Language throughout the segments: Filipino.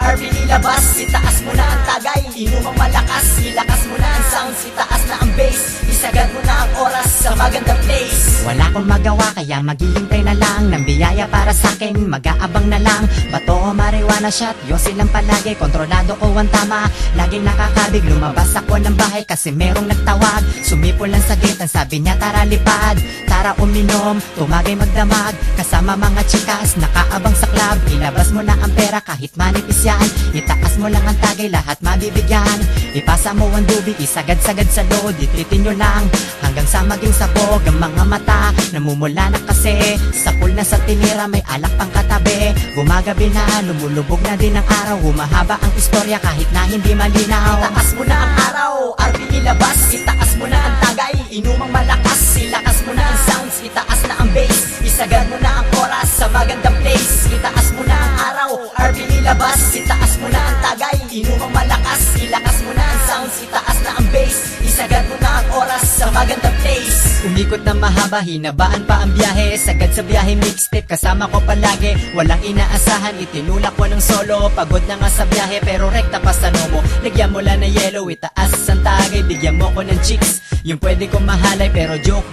RV ilabas, itaas mo na ang tagay, inumang malakas, ilakas mo na ang sounds, itaas na ang bass, isagad mo na ang oras sa magandang place. Wala akong magawa kaya maghihintay na lang ng biyaya para sa'kin, mag-aabang na lang. Bato o marijuana shot, yun silang palagi, kontrolado ko ang tama. Laging nakakabig, lumabas ako ng bahay kasi merong nagtawag. Sumipol lang sa gate, ang sabi niya tara lipad, tara uminom, tumagay magdamag. Kasama mga chikas, nakaabang sa club. Ilabas mo na ang pera kahit manipis yan, itaas mo lang ang tagay, lahat mabibigyan. Ipasa mo ang dubi, isagad-sagad sa load, ititin nyo lang hanggang sa maging sabog ang mga mata. Namumula na kasi, sa pool na sa tinira may alak pang katabi. Gumagabi na, lumulubog na din ang araw, humahaba ang istorya kahit na hindi malinaw. Itaas mo na ang araw, RV ilabas, itaas mo na ang tagay, inumang malakas, ilakas mo na ang sounds, itaas na ang bass, isagad mo na ang oras sa magandang place. Itaas mo na ang araw, RV ilabas, itaas mo na ang tagay, inumang malakas, ilakas mo na ang sounds, itaas na ang bass, isagad mo na ang oras sa magandang place. Umikot na mahaba, hinabaan pa ang biyahe, sagad sa biyahe mixtape, kasama ko palagi. Walang inaasahan, itinulak ko ng solo. Pagod na nga sa biyahe pero rekta pa sa nomo. Lagyan mo lang na yellow, itaas ang tagay, bigyan mo ko ng chicks, yung pwede kong mahalay pero joke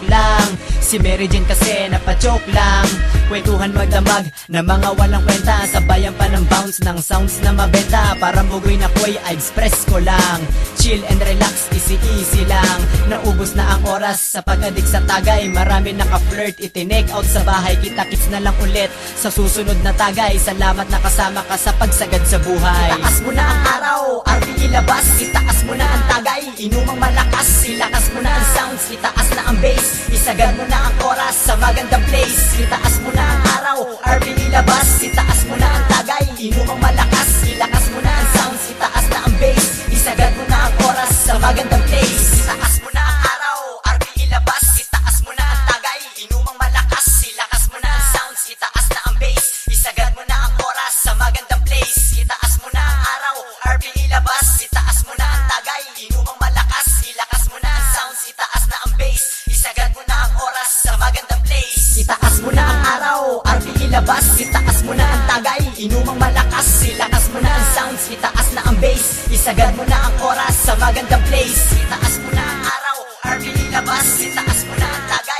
lang. Si Mary Jane kasi napachoke lang. Kwentuhan magdamag na mga walang kwenta, sabayan pa ng bounce ng sounds na mabenta. Parang bugoy na koy, express ko lang. Chill and relax, easy lang. Naubos na ang oras sa pag-adik sa tagay. Marami naka-flirt, itinake out sa bahay. Kita-kits na lang ulit sa susunod na tagay. Salamat na kasama ka sa pagsagad sa buhay. Itaas mo na ang araw, RV ilabas, itaas mo na ang tagay, inumang malakas, ilakas mo na ang sounds, itaas na ang bass, isagad mo na ang oras sa magandang place. Itaas mo na ang araw, RV ilabas, itaas mo na ang tagay, inumang malakas, ilakas mo na ang sounds, itaas na ang bass, isagad mo na ang oras sa magandang place. Itaas mo na ang araw, RV ilabas, itaas mo na ang tagay, inumang malakas, ilakas mo na ang sounds, itaas na ang bass, isagad mo na ang oras sa magandang place. Itaas mo na ang araw, RV ilabas, itaas mo na ang tagay, inumang malakas, ilakas mo na ang sounds, itaas na ang bass, isagad mo na ang oras sa magandang place. Itaas mo na ang araw, RV ilabas, itaas mo na ang tagay, inumang malakas, ilakas mo na ang sounds, itaas na ang bass, isagad mo na ang oras sa magandang place. Itaas mo na ang araw, RV ilabas, itaas mo na ang tagay,